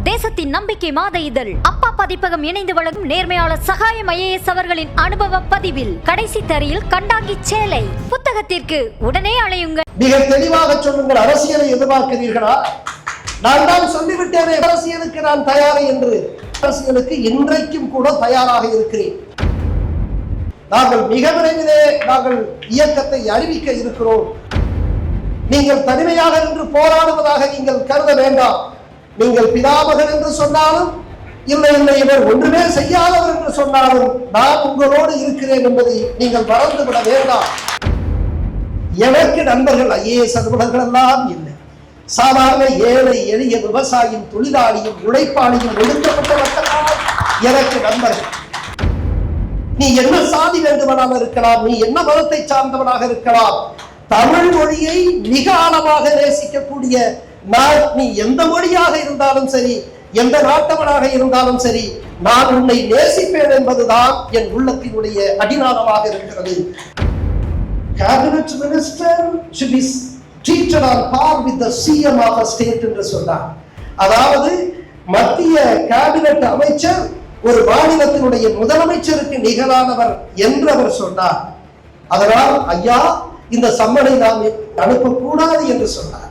தேசத்தின் நம்பிக்கை மாத இதழ் அப்பா பதிப்பகம் இணைந்து வழங்கும் நேர்மையாளர் சகாயம் IAS அவர்களின் அனுபவ பதிவில் கடைசி தரையில் கண்டாங்கி சேலை புத்தகத்திற்கு உடனே அழையுங்கள். மிக தெளிவாக சொல்லுங்கள், அரசியலை எதிர்பார்க்கிறீர்களா? நான் தான் சொல்லிவிட்டேனே அரசியலுக்கு நான் தயார் என்று. அரசியலுக்கு இன்றைக்கும் கூட தயாராக இருக்கிறேன். நாங்கள் மிக விரைவிலே நாங்கள் இயக்கத்தை அறிவிக்க இருக்கிறோம். நீங்கள் தனிமையாக நின்று போராடுவதாக நீங்கள் கருத வேண்டாம். நீங்கள் பிதாமகன் என்று சொன்னாலும் இல்லை இவர் ஒன்றுமே செய்யாதவர் என்று சொன்னாலும் நான் உங்களோடு இருக்கிறேன் என்பதை நீங்கள் மறந்துவிட வேண்டாம். எனக்கு நண்பர்கள் IAS அலுவலர்கள் எல்லாம் இல்லை. சாதாரண ஏழை எளிய விவசாயியும் தொழிலாளியும் உழைப்பாளியும் ஒடுக்கப்பட்ட மக்களால் எனக்கு நண்பர்கள். நீ என்ன சாதி வேண்டுமானால் இருக்கலாம், நீ என்ன மதத்தை சார்ந்தவனாக இருக்கலாம், தமிழ் மொழியை மிக ஆழமாக நேசிக்கக்கூடிய நான், நீ எந்த மொழியாக இருந்தாலும் சரி, எந்த நாட்டவனாக இருந்தாலும் சரி, நான் உன்னை நேசிப்பேன் என்பதுதான் என் உள்ளத்தினுடைய அடிநாதமாக இருக்கிறது. Cabinet Minister should be treated on par with the CM of a state என்று சொன்னார். அதாவது மத்திய கேபினட் அமைச்சர் ஒரு மாநிலத்தினுடைய முதலமைச்சருக்கு நிகரானவர் என்று அவர் சொன்னார். அதனால் ஐயா இந்த சம்மனை நாம் அனுப்பக்கூடாது என்று சொன்னார்.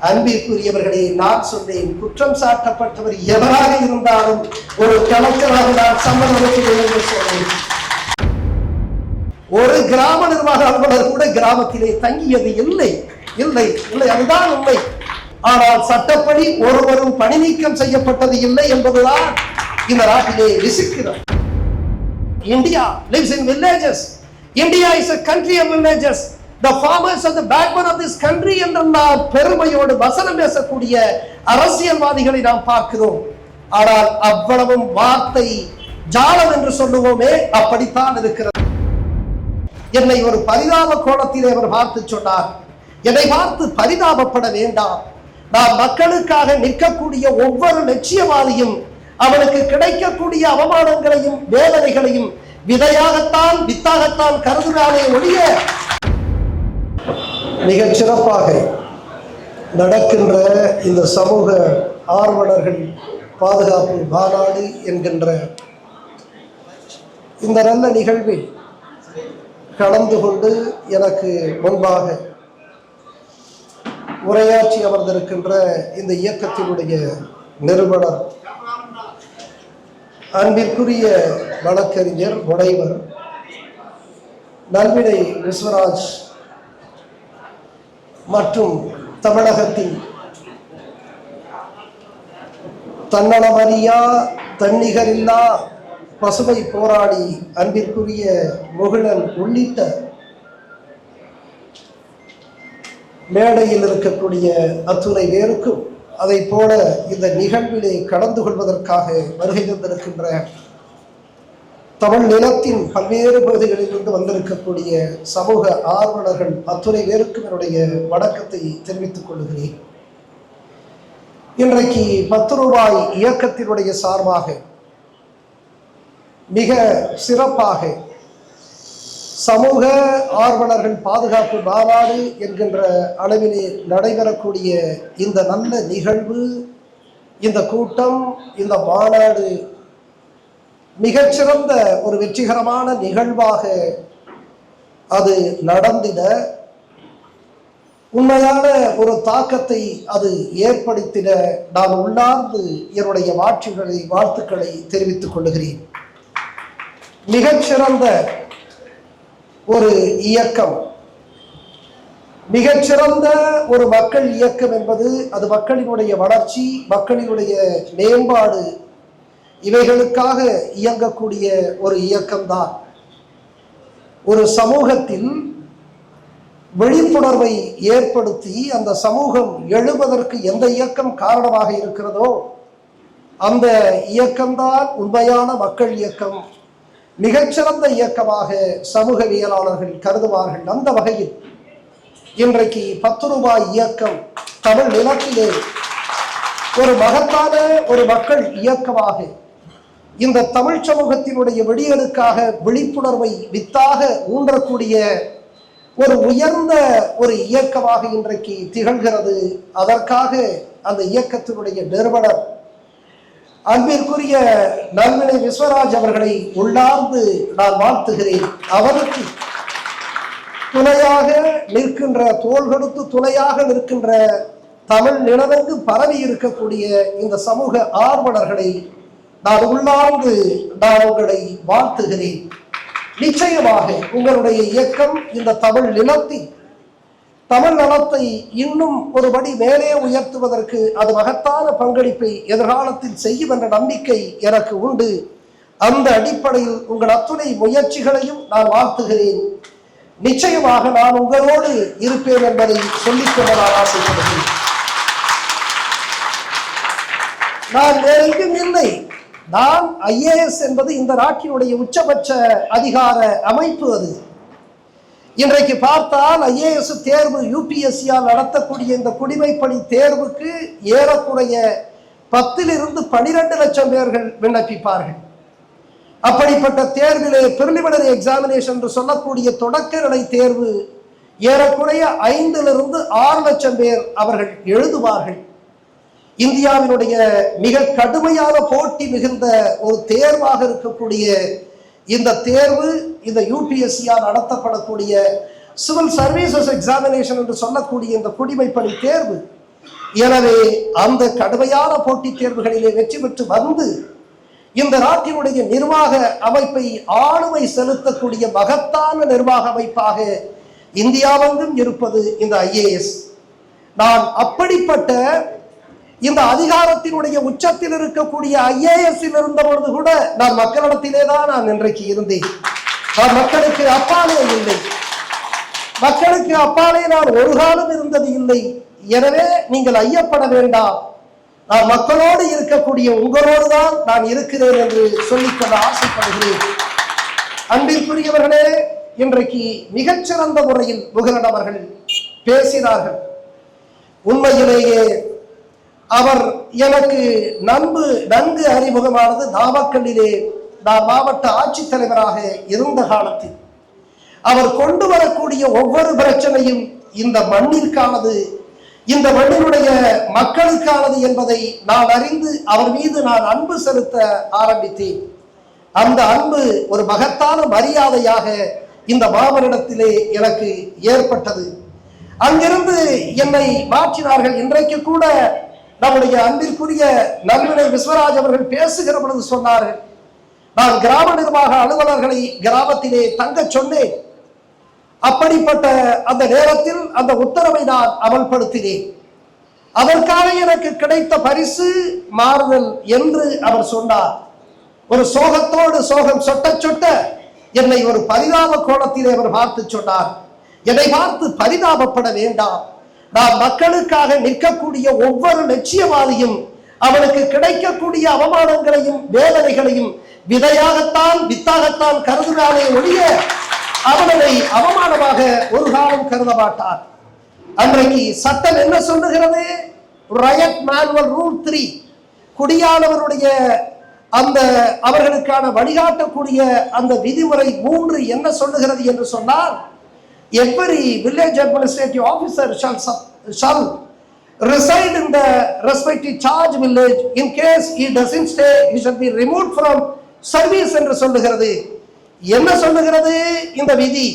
அன்பிற்குரியவர்களே, நான் சொன்னேன், குற்றம் சாட்டப்பட்டவர் எவராக இருந்தாலும் ஒரு கலெக்டராக நான் சம்மன் அனுப்புவேன் என்று சொன்னேன். ஒரு கிராம நிர்வாக அலுவலர் கூட கிராமத்திலே தங்கியது இல்லை. அதுதான் உண்மை. ஆனால் சட்டப்படி ஒருவரும் பணி நீக்கம் செய்யப்பட்டது இல்லை என்பதுதான் இந்த நாட்டிலே விசிக்கிறோம். India lives in villages. India is a country of villages. The farmers are the backbone of this country என்றெல்லாம் பெருமையோடு வசனம் பேசக்கூடிய அரசியல்வாதிகளை நாம் பார்க்கிறோம். ஆனால் அவ்வளவும் வார்த்தை ஜாலம் என்று சொல்லுவோமே, அப்படித்தான் இருக்கிறது. என்னை ஒரு பரிதாப கோணத்திலே அவர் பார்த்து சொன்னார், என்னை பார்த்து பரிதாபப்பட வேண்டாம். நாம் மக்களுக்காக நிற்கக்கூடிய ஒவ்வொரு லட்சியவாதியும் அவனுக்கு கிடைக்கக்கூடிய அவமானங்களையும் வேதனைகளையும் விதையாகத்தான் வித்தாகத்தான் கருதுகிறானே ஒழிய மிகச் சிறப்பாக நடக்கின்ற இந்த சமூக ஆர்வலர்கள் பாதுகாப்பு மாநாடு என்கின்ற இந்த நல்ல நிகழ்வில் கலந்து கொண்டு எனக்கு முன்பாக உரையாற்றி அமர்ந்திருக்கின்ற இந்த இயக்கத்தினுடைய நிறுவனர் அன்பிற்குரிய வழக்கறிஞர் முனைவர் நல்விடை விஸ்வராஜ் மற்றும் தமிழகத்தின் தன்னலமறியா தன்னிகரில்லா பசுமை போராடி அன்பிற்குரிய முகிலன் உள்ளிட்ட மேடையில் இருக்கக்கூடிய அத்துணை பேருக்கும், அதை போல இந்த நிகழ்விலே கலந்து கொள்வதற்காக வருகை தந்திருக்கின்ற தமிழ் நிலத்தின் பல்வேறு பகுதிகளிலிருந்து வந்திருக்கக்கூடிய சமூக ஆர்வலர்கள் அத்துணை பேருக்கும் என்னுடைய வணக்கத்தை தெரிவித்துக் கொள்கிறேன். இன்றைக்கு 10 ரூபாய் இயக்கத்தினுடைய சார்பாக மிக சிறப்பாக சமூக ஆர்வலர்கள் பாதுகாப்பு மாநாடு என்கின்ற அளவிலே நடைபெறக்கூடிய இந்த நல்ல நிகழ்வு, இந்த கூட்டம், இந்த மாநாடு மிகச்சிறந்த ஒரு வெற்றிகரமான நிகழ்வாக அது நடந்திட, உண்மையான ஒரு தாக்கத்தை அது ஏற்படுத்திட நான் உள்ளார்ந்து என்னுடைய வாழ்த்துக்களை தெரிவித்துக் கொள்கிறேன். மிகச்சிறந்த ஒரு இயக்கம், மிகச்சிறந்த ஒரு மக்கள் இயக்கம் என்பது அது மக்களினுடைய வளர்ச்சி, மக்களினுடைய மேம்பாடு, இவைகளுக்காக இயங்கக்கூடிய ஒரு இயக்கம்தான். ஒரு சமூகத்தில் விழிப்புணர்வை ஏற்படுத்தி அந்த சமூகம் எழுவதற்கு எந்த இயக்கம் காரணமாக இருக்கிறதோ அந்த இயக்கம்தான் உண்மையான மக்கள் இயக்கம், மிகச்சிறந்த இயக்கமாக சமூகவியலாளர்கள் கருதுவார்கள். அந்த வகையில் இன்றைக்கு 10 ரூபாய் இயக்கம் தமிழ் நிலத்திலே ஒரு மகத்தான ஒரு மக்கள் இயக்கமாக இந்த தமிழ் சமூகத்தினுடைய விடியலுக்காக விழிப்புணர்வை வித்தாக ஊன்றக்கூடிய ஒரு உயர்ந்த ஒரு இயக்கமாக இன்றைக்கு திகழ்கிறது. அதற்காக அந்த இயக்கத்தினுடைய நிறுவனர் அன்பிற்குரிய நல்வினை விஸ்வராஜ் அவர்களை உள்ளார்ந்து நான் வாழ்த்துகிறேன். அவருக்கு துணையாக நிற்கின்ற, தோள் கொடுத்து துணையாக நிற்கின்ற தமிழ் நிலவெங்கு பரவி இருக்கக்கூடிய இந்த சமூக ஆர்வலர்களை நான் உள்ளார்ந்து நான் உங்களை வாழ்த்துகிறேன். நிச்சயமாக உங்களுடைய இயக்கம் இந்த தமிழ் நிலத்தில் தமிழ் நலத்தை இன்னும் ஒருபடி மேலே உயர்த்துவதற்கு அது மகத்தான பங்களிப்பை எதிர்காலத்தில் செய்யும் என்ற நம்பிக்கை எனக்கு உண்டு. அந்த அடிப்படையில் உங்கள் அத்துணை முயற்சிகளையும் நான் வாழ்த்துகிறேன். நிச்சயமாக நான் உங்களோடு இருப்பேன் என்பதை சொல்லிக்கொள்ள நான் ஆசைப்படுகிறேன். நான் வேறெங்கும் இல்லை. நான் IAS என்பது இந்த நாட்டினுடைய உச்சபட்ச அதிகார அமைப்பு. அது இன்றைக்கு பார்த்தால் IAS தேர்வு UPSC-யால் நடத்தக்கூடிய இந்த குடிமைப்பணி தேர்வுக்கு ஏறக்குறைய 10 to 12 லட்சம் பேர்கள் விண்ணப்பிப்பார்கள். அப்படிப்பட்ட தேர்விலே பிரிலிமினரி எக்ஸாமினேஷன் என்று சொல்லக்கூடிய தொடக்க நிலை தேர்வு ஏறக்குறைய 5 to 6 லட்சம் பேர் அவர்கள் எழுதுவார்கள். இந்தியாவினுடைய மிக கடுமையான போட்டி மிகுந்த ஒரு தேர்வாக இருக்கக்கூடிய இந்த தேர்வு, இந்த UPSC-யால் நடத்தப்படக்கூடிய சிவில் சர்வீசஸ் எக்ஸாமினேஷன் என்று சொல்லக்கூடிய இந்த குடிமைப்பணி தேர்வு. எனவே அந்த கடுமையான போட்டித் தேர்வுகளிலே வெற்றி பெற்று வந்து இந்த நாட்டினுடைய நிர்வாக அமைப்பை ஆளுமை செலுத்தக்கூடிய மகத்தான நிர்வாக அமைப்பாக இந்தியாவெங்கும் இருப்பது இந்த IAS. நான் அப்படிப்பட்ட இந்த அதிகாரத்தினுடைய உச்சத்தில் இருக்கக்கூடிய IAS-இல் இருந்த பொழுது கூட நான் மக்களிடத்திலே தான் நான் இன்றைக்கு இருந்தேன். நான் மக்களுக்கு அப்பாலே இல்லை. மக்களுக்கு அப்பாலே நான் ஒரு காலம் இருந்தது இல்லை. எனவே நீங்கள் ஐயப்பட வேண்டாம். நான் மக்களோடு இருக்கக்கூடிய உங்களோடு தான் நான் இருக்கிறேன் என்று சொல்லிக்கொள்ள ஆசைப்படுகிறேன். அன்பிற்குரியவர்களே, இன்றைக்கு மிகச்சிறந்த முறையில் முகலன் அவர்கள் பேசினார்கள். உண்மையிலேயே அவர் எனக்கு நன்கு அறிமுகமானது நாமக்கல்லிலே நான் மாவட்ட ஆட்சித்தலைவராக இருந்த காலத்தில். அவர் கொண்டு வரக்கூடிய ஒவ்வொரு பிரச்சனையும் இந்த மண்ணிற்கானது, இந்த மண்ணினுடைய மக்களுக்கானது என்பதை நான் அறிந்து அவர் மீது நான் அன்பு செலுத்த ஆரம்பித்தேன். அந்த அன்பு ஒரு மகத்தான மரியாதையாக இந்த மாமனிடத்திலே எனக்கு ஏற்பட்டது. அங்கிருந்து என்னை மாற்றினார்கள். இன்றைக்கு கூட நம்முடைய அன்பிற்குரிய நல்வினை விஸ்வராஜ் அவர்கள் பேசுகிற பொழுது சொன்னார்கள், நான் கிராம நிர்வாக அலுவலர்களை கிராமத்திலே தங்க சொன்னேன். அப்படிப்பட்ட அந்த நேரத்தில் அந்த உத்தரவை நான் அமல்படுத்தினேன். அதற்காக எனக்கு கிடைத்த பரிசு மாறுதல் என்று அவர் சொன்னார். ஒரு சோகத்தோடு சோகம் சொட்ட சொட்ட என்னை ஒரு பரிதாப கோணத்திலே அவர் பார்த்து சொன்னார், என்னை பார்த்து பரிதாபப்பட வேண்டாம். நான் மக்களுக்காக நிற்கக்கூடிய ஒவ்வொரு லட்சியவாதியும் அவனுக்கு கிடைக்கக்கூடிய அவமானங்களையும் வேதனைகளையும் விதையாகத்தான் வித்தாகத்தான் கருதுகிறானே ஒழிய அவனை அவமானமாக ஒரு காலம் கருத மாட்டார். அன்றைக்கு சட்டம் என்ன சொல்லுகிறது? ரயட் மேனுவல் ரூல் 3, குடியானவருடைய அந்த அவர்களுக்கான வழிகாட்டக்கூடிய அந்த விதிமுறை 3 என்ன சொல்லுகிறது என்று சொன்னால், every village administrative officer shall reside in the respective charge village. In case he doesn't stay, he shall be removed from service என்று சொல்லுகிறது. என்ன சொல்லுகிறது இந்த விதி?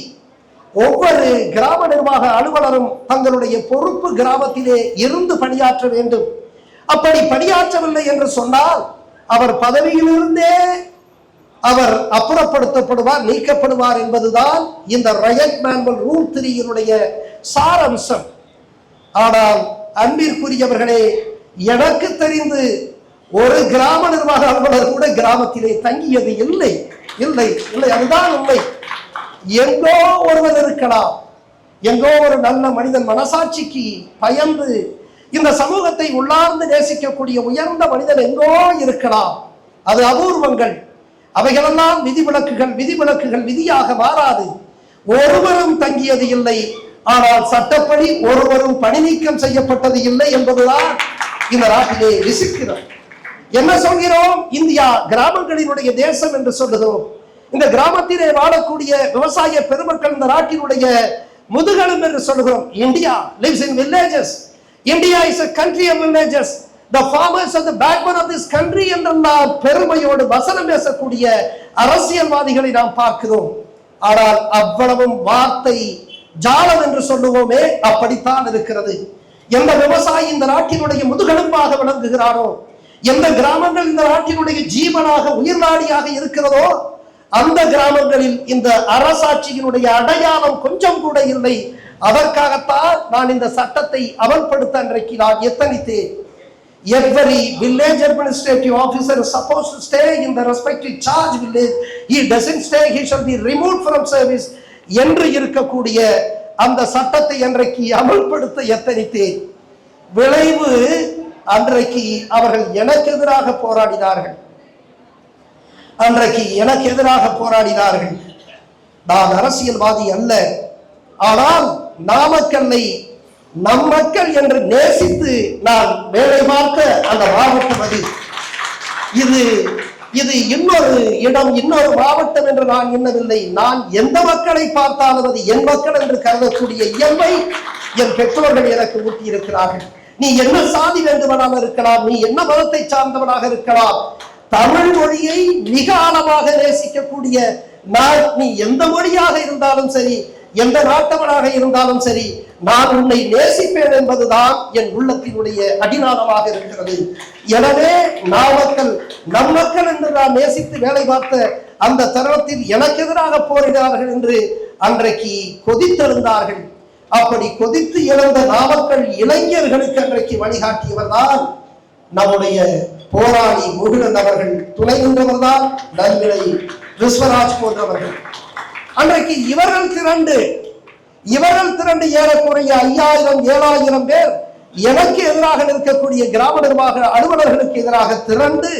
ஒவ்வொரு கிராம நிர்வாக அலுவலரும் தங்களுடைய பொறுப்பு கிராமத்திலே இருந்து பணியாற்ற வேண்டும். அப்படி பணியாற்றவில்லை என்று சொன்னால் அவர் பதவியிலிருந்தே அவர் அப்புறப்படுத்தப்படுவார், நீக்கப்படுவார் என்பதுதான் இந்த ரயட் மேனுவல் ரூல் 3 சாரம்சம். ஆனால் அன்பிற்குரியவர்களே, எனக்கு தெரிந்து ஒரு கிராம நிர்வாக அலுவலர் கூட கிராமத்திலே தங்கியது இல்லை. இல்லை இல்லை அதுதான் உண்மை. எங்கோ ஒருவர் இருக்கலாம், எங்கோ ஒரு நல்ல மனிதன் மனசாட்சிக்கு பயந்து இந்த சமூகத்தை உள்ளார்ந்து நேசிக்கக்கூடிய உயர்ந்த மனிதன் எங்கோ இருக்கலாம். அது அபூர்வங்கள். அவைகளெல்லாம் விதிவிலக்குகள் விதியாக மாறாது. ஒருவரும் தங்கியது இல்லை. ஆனால் சட்டப்படி ஒருவரும் பணி நீக்கம் செய்யப்பட்டது இல்லை என்பதுதான் இந்த நாட்டிலே விசிக்கிறோம். என்ன சொல்கிறோம்? இந்தியா கிராமங்களினுடைய தேசம் என்று சொல்லுகிறோம். இந்த கிராமத்திலே வாழக்கூடிய விவசாய பெருமக்கள் இந்த நாட்டினுடைய முதுகெலும்பு என்று சொல்லுகிறோம். India lives in villages. India is a country of villages. the farmers are the backbone of this country என்றெல்லாம் பெருமையோடு வசனம் பேசக்கூடிய அரசியல்வாதிகளை நாம் பார்க்கிறோம். ஆனால் அவ்வளவும் வார்த்தை ஜாலம் என்று சொல்லுவோமே, அப்படித்தான் இருக்கிறது. எந்த விவசாயி இந்த நாட்டினுடைய முதுகெலும்பாக விளங்குகிறானோ, எந்த கிராமங்கள் இந்த நாட்டினுடைய ஜீவனாக உயிர்நாடியாக இருக்கிறதோ, அந்த கிராமங்களில் இந்த அரசாட்சியினுடைய அடையாளம் கொஞ்சம் கூட இல்லை. அதற்காகத்தான் நான் இந்த சட்டத்தை அமல்படுத்த அன்றைக்கு நான் எத்தனித்தேன். Every village administrative officer is supposed to stay in the respective charge village. He doesn't stay, he shall be removed from service என்று இருக்கக்கூடிய அந்த சட்டத்தை அன்றைக்கு அமல்படுத்த எத்தனித்தேன். விளைவு, அன்றைக்கு அவர்கள் எனக்கு எதிராக போராடினார்கள். அன்றைக்கு எனக்கு எதிராக போராடினார்கள். நான் அரசியல்வாதி அல்ல, ஆனால் நாமக்கல்லை நம் மக்கள் என்று நேசித்து நான் வேலை பார்த்த அந்த மாவட்டம் அது. இது இன்னொரு இடம், இன்னொரு மாவட்டம் என்று நான் எண்ணவில்லை. நான் எந்த மக்களை பார்த்தாலும் அது என் மக்கள் என்று கருதக்கூடிய இயல்பை என் பெற்றோர்கள் எனக்கு ஊட்டி இருக்கிறார்கள். நீ என்ன சாதி வேண்டுமானாலும் இருக்கலாம், நீ என்ன மதத்தை சார்ந்தவனாக இருக்கலாம், தமிழ் மொழியை மிக ஆழமாக நேசிக்கக்கூடிய நான், நீ எந்த மொழியாக இருந்தாலும் சரி, எந்த நாட்டவனாக இருந்தாலும் சரி, நான் உன்னை நேசிப்பேன் என்பதுதான் என் உள்ளத்தினுடைய அடிநாதமாக இருக்கிறது. எனவே நாமக்கல் நம் மக்கள் என்று நான் நேசித்து வேலை பார்த்த அந்த தருணத்தில் எனக்கு எதிராக போரிடார்கள் என்று அன்றைக்கு கொதித்தெழுந்தார்கள். அப்படி கொதித்து எழுந்த நாமக்கல் இளைஞர்களுக்கு அன்றைக்கு வழிகாட்டியவர் தான் நம்முடைய போராளி முகிலன் அவர்கள். துணை நின்றவர் தான் நன்விலை விஸ்வராஜ் போன்றவர்கள். அன்றைக்கு இவர்கள் திரண்டு ஏறக்குறைய 5000-7000 பேர் எனக்கு எதிராக நிற்கக்கூடிய கிராம நிர்வாக அலுவலர்களுக்கு எதிராக திரண்டு,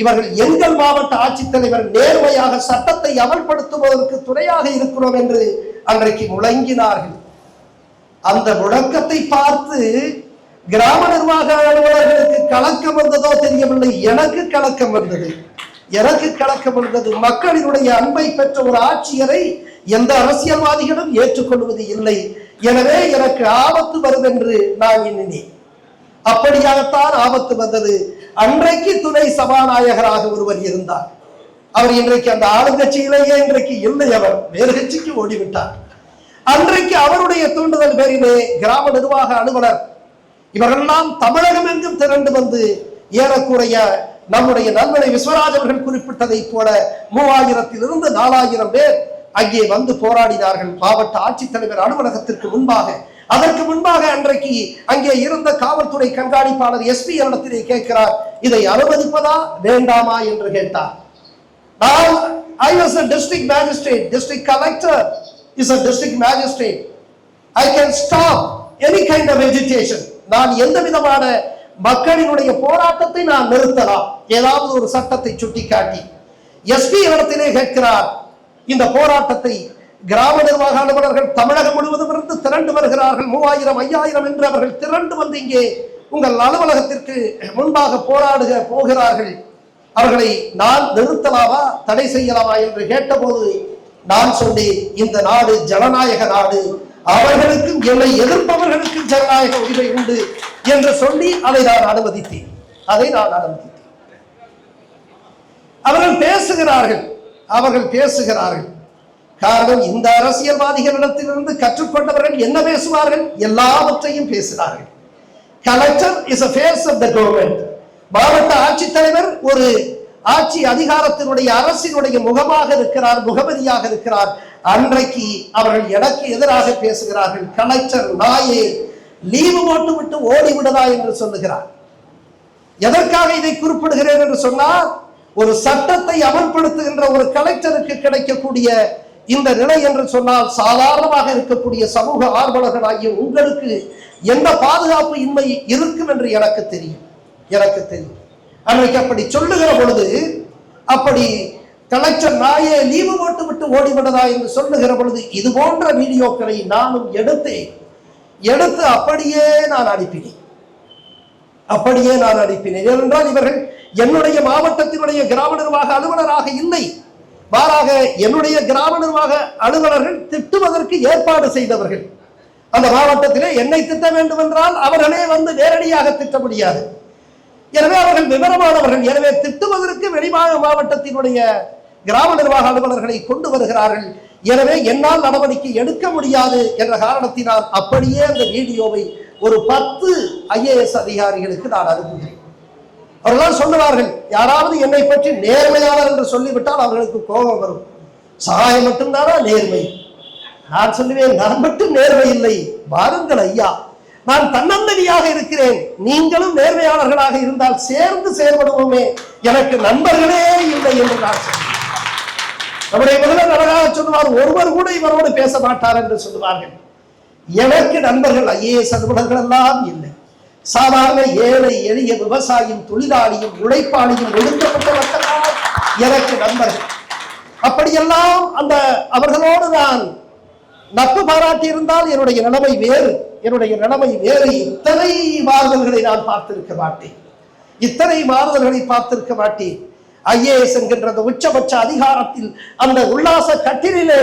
இவர்கள் எங்கள் மாவட்ட ஆட்சித்தலைவர் நேர்மையாக சட்டத்தை அமல்படுத்துவதற்கு துணையாக இருக்கிறோம் என்று அன்றைக்கு முழங்கினார்கள். அந்த முழக்கத்தை பார்த்து கிராம நிர்வாக அலுவலர்களுக்கு கலக்கம் வந்ததோ தெரியவில்லை, எனக்கு கலக்கம் வந்தது. மக்களினுடைய அன்பை பெற்ற ஒரு ஆட்சியரை எந்த அரசியல்வாதிகளும் ஏற்றுக்கொள்வது இல்லை. எனவே எனக்கு ஆபத்து வரும் என்று நான் எண்ணினேன். அப்படியாகத்தான் ஆபத்து வந்தது. அன்றைக்கு துணை சபாநாயகராக ஒருவர் இருந்தார். அவர் இன்றைக்கு அந்த ஆளுங்கட்சியிலேயே இன்றைக்கு இல்லை, அவர் வேறு கட்சிக்கு ஓடிவிட்டார். அன்றைக்கு அவருடைய தூண்டுதல் பேரிலே கிராம நிர்வாக அலுவலர் இவர்களெல்லாம் தமிழகம் எங்கும் திரண்டு வந்து ஏறக்குறைய நம்முடைய நல்வனை விஸ்வராஜ் அவர்கள் குறிப்பிட்டதை போல 3000-லிருந்து 4000 பேர் அங்கே வந்து போராடினார்கள் மாவட்ட ஆட்சித்தலைவர் அலுவலகத்திற்கு முன்பாக. அதற்கு முன்பாக அன்றைக்கு அங்கே இருந்த காவல்துறை கண்காணிப்பாளர் எஸ்பி இடத்திலே கேட்கிறார், இதை அனுமதிப்பதா வேண்டாமா என்று கேட்டார். I was a district magistrate. District collector is a district magistrate. I can stop any kind of agitation. நான் எந்த விதமான மக்களினுடைய போராட்டத்தை நான் நிறுத்தலாம், ஏதாவது ஒரு சட்டத்தை சுட்டிக்காட்டி. எஸ்பி இடத்திலே கேட்கிறார், இந்த போராட்டத்தை கிராம நிர்வாக அலுவலர்கள் தமிழகம் முழுவதும் இருந்து திரண்டு வருகிறார்கள், 3000-5000 என்று அவர்கள் திரண்டு வந்து இங்கே உங்கள் அலுவலகத்திற்கு முன்பாக போகிறார்கள், அவர்களை நான் நிறுத்தலாமா, தடை செய்யலாமா என்று கேட்டபோது நான் சொன்னேன், இந்த நாடு ஜனநாயக நாடு, அவர்களுக்கும் என்னை எதிர்ப்பவர்களுக்கும் ஜனநாயக உரிமை உண்டு என்று சொல்லி அதை நான் அனுமதித்தேன். அவர்கள் பேசுகிறார்கள். காரணம், இந்த அரசியல்வாதிகளிடத்திலிருந்து கற்றுக்கொண்டவர்கள் என்ன பேசுவார்கள், எல்லாவற்றையும் பேசினார்கள். Collector is a face of the government. மாவட்ட ஆட்சித்தலைவர் ஒரு ஆட்சி அதிகாரத்தினுடைய அரசினுடைய முகமாக இருக்கிறார், முகவரியாக இருக்கிறார். அன்றைக்கு அவர்கள் எனக்கு எதிராக பேசுகிறார்கள். கலெக்டர் நாயே, லீவு போட்டு விட்டு ஓடிவிடுதா என்று சொல்லுகிறார். எதற்காக இதை குறிப்பிடுகிறேன் என்று சொன்னால், ஒரு சட்டத்தை அமல்படுத்துகின்ற ஒரு கலெக்டருக்கு கிடைக்கக்கூடிய இந்த நிலை என்று சொன்னால், சாதாரணமாக இருக்கக்கூடிய சமூக ஆர்வலர்களாகிய உங்களுக்கு எந்த பாதுகாப்பு இன்மை இருக்கும் என்று எனக்கு தெரியும். அன்றைக்கு அப்படி சொல்லுகிற பொழுது, அப்படி கலெக்டர் நாயே லீவு போட்டு விட்டு ஓடிவிடதா என்று சொல்லுகிற பொழுது, இது போன்ற வீடியோக்களை நானும் எடுத்து அப்படியே நான் அனுப்பினேன். ஏனென்றால் இவர்கள் என்னுடைய மாவட்டத்தினுடைய கிராம நிர்வாக அலுவலராக இல்லை, மாறாக என்னுடைய கிராம நிர்வாக அலுவலர்கள் திட்டுவதற்கு ஏற்பாடு செய்தவர்கள். அந்த மாவட்டத்திலே என்னை திட்ட வேண்டும் என்றால் அவர்களே வந்து நேரடியாக திட்ட முடியாது. எனவே அவர்கள் விவரமானவர்கள். எனவே திட்டுவதற்கு மாவட்டத்தினுடைய கிராம நிர்வாக அலுவலர்களை கொண்டு வருகிறார்கள். எனவே என்னால் நடவடிக்கை எடுக்க முடியாது என்ற காரணத்தினால் அப்படியே அந்த வீடியோவை ஒரு 10 IAS அதிகாரிகளுக்கு நான் அனுப்புகிறேன். அவர்களால் சொல்லுவார்கள், யாராவது என்னை பற்றி நேர்மையாளர் என்று சொல்லிவிட்டால் அவர்களுக்கு கோபம் வரும். சகாயம் மட்டும்தானா நேர்மை? நான் சொல்லுவேன், நான் மட்டும் நேர்மை இல்லை, வாருங்கள் ஐயா, நான் தன்னந்தனியாக இருக்கிறேன், நீங்களும் நேர்மையாளர்களாக இருந்தால் சேர்ந்து செயல்படுவோமே, எனக்கு நண்பர்களே இல்லை என்று நான் சொல்லுவேன். நம்முடைய முதல்வர் அழகாக சொல்லுவார், ஒருவர் கூட இவரோடு பேச மாட்டார் என்று சொல்லுவார்கள். எனக்கு நண்பர்கள் IAS அலுவலர்கள் எல்லாம் இல்லை. சாதாரண ஏழை எளிய விவசாயியும் தொழிலாளியும் உழைப்பாளியும் ஒடுக்கப்பட்ட மக்களால் எனக்கு நண்பர்கள். அப்படியெல்லாம் அந்த அவர்களோடு நான் நட்பு பாராட்டி இருந்தால் என்னுடைய நிலைமை வேறு. என்னுடைய நிலைமை வேறு. இத்தனை மாறுதல்களை நான் பார்த்திருக்க மாட்டேன். இத்தனை மாறுதல்களை பார்த்திருக்க மாட்டேன். IAS என்கின்ற உச்சபட்ச அதிகாரத்தில் அந்த உல்லாச கட்டிலே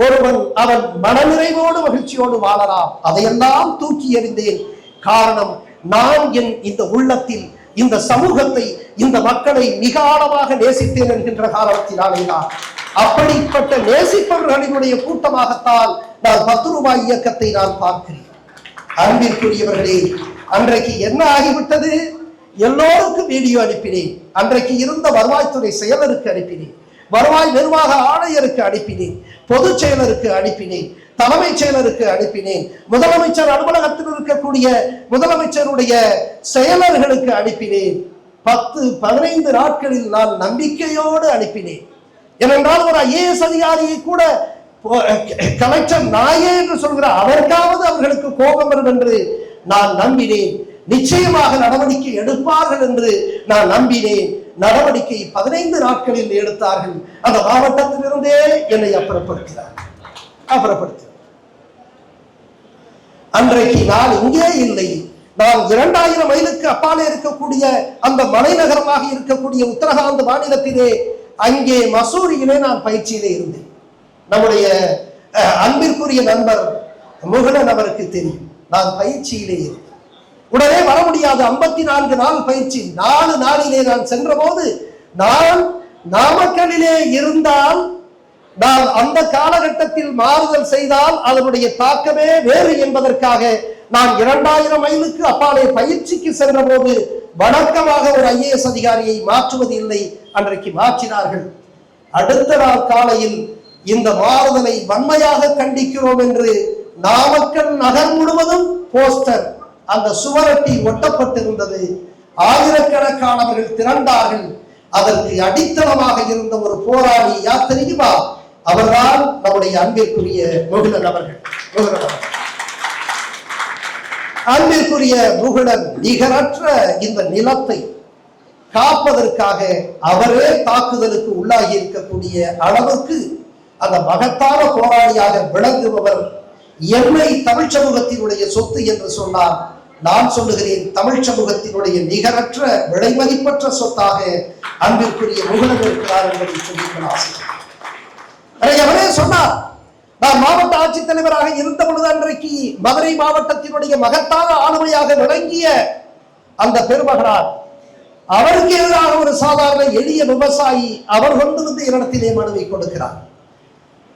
ஒருவன் அவன் மனநிறைவோடு மகிழ்ச்சியோடு வாழலாம். அதையெல்லாம் தூக்கி எறிந்தேன். காரணம், நான் என் இந்த உள்ளத்தில் இந்த சமூகத்தை இந்த மக்களை மிக ஆழமாக நேசித்தேன் என்கின்ற காரணத்தினாலேதான். அப்படிப்பட்ட நேசிப்பவர்களினுடைய கூட்டமாகத்தான் நான் 10 ரூபாய் இயக்கத்தை நான் பார்க்கிறேன். அன்பிற்குரியவர்களே, அன்றைக்கு என்ன ஆகிவிட்டது? எல்லோருக்கும் வீடியோ அனுப்பினேன். அன்றைக்கு இருந்த வருவாய்த்துறை செயலருக்கு அனுப்பினேன், வருவாய் நிர்வாக ஆணையருக்கு அனுப்பினேன், பொதுச் செயலருக்கு அனுப்பினேன், தலைமைச் செயலருக்கு அனுப்பினேன், முதலமைச்சர் அலுவலகத்தில் இருக்கக்கூடிய முதலமைச்சருடைய செயலர்களுக்கு அனுப்பினேன். 10-15 நாட்களில் நான் நம்பிக்கையோடு அனுப்பினேன். ஏனென்றால் ஒரு IAS அதிகாரியை கூட கலெக்டர் நாயே என்று சொல்கிற அதற்காவது அவர்களுக்கு கோபம் வரும் என்று நான் நம்பினேன். நிச்சயமாக நடவடிக்கை எடுப்பார்கள் என்று நான் நம்பினேன். நடவடிக்கை 15 நாட்களில் எடுத்தார்கள். அந்த மாவட்டத்திலிருந்தே என்னை அப்புறப்படுத்தினார். அன்றைக்கு நான் இங்கே இல்லை. நான் 2000 மைலுக்கு அப்பாலே இருக்கக்கூடிய அந்த மலைநகரமாக இருக்கக்கூடிய உத்தரகாண்ட் மாநிலத்திலே அங்கே மசூரியிலே நான் பயிற்சியிலே இருந்தேன். நம்முடைய அன்பிற்குரிய நண்பர் முகலன் அவருக்கு தெரியும். நான் பயிற்சியிலே இருந்தேன். உடனே வர முடியாது. 54 நாள் பயிற்சி. 4 நாளிலே நான் சென்ற போது, நான் நாமக்கலிலே இருந்தால், நான் அந்த காலகட்டத்தில் மாறுதல் செய்தால் அதனுடைய தாக்கமே வேறு என்பதற்காக நான் 2000 மைலுக்கு அப்பாலே பயிற்சிக்கு சென்ற போது வணக்கமாக ஒரு IAS அதிகாரியை மாற்றுவது இல்லை. அன்றைக்கு மாற்றினார்கள். அடுத்த நாள் காலையில் இந்த மாறுதலை வன்மையாக கண்டிக்கிறோம் என்று நாமக்கல் நகர் முழுவதும் போஸ்டர், அந்த சுவரட்டி ஒட்டப்பட்டிருந்தது. ஆயிரக்கணக்கானவர்கள் திரண்டார்கள். அதற்கு அடித்தளமாக இருந்த ஒரு போராளி யார் தெரியுமா? அவர்தான் நம்முடைய அன்பிற்குரிய முகுலன் அவர்கள். அன்பிற்குரிய முகுலன் நிகரற்ற இந்த நிலத்தை காப்பதற்காக அவரே தாக்குதலுக்கு உள்ளாகி இருக்கக்கூடிய அளவுக்கு அந்த மகத்தான போராளியாக விளங்குபவர். என்னை தமிழ் சமூகத்தினுடைய சொத்து என்று சொன்னார். நான் சொல்லுகிறேன், தமிழ் சமூகத்தினுடைய நிகரற்ற விலைமதிப்பற்ற சொத்தாக அன்பிற்குரிய முகுலன் இருக்கிறார் என்பதை சொல்லிக்கொள்ள ஆசை. அவரே சொன்னார், நான் மாவட்ட ஆட்சித்தலைவராக இருந்த பொழுது அன்றைக்கு மதுரை மாவட்டத்தினுடைய மகத்தான ஆளுமையாக விளங்கிய அந்த பெருமகனார், அவருக்கு எதிராக ஒரு சாதாரண எளிய விவசாயி அவர் கொண்டு வந்து என்னிடத்திலே மனுவை கொடுக்கிறார்.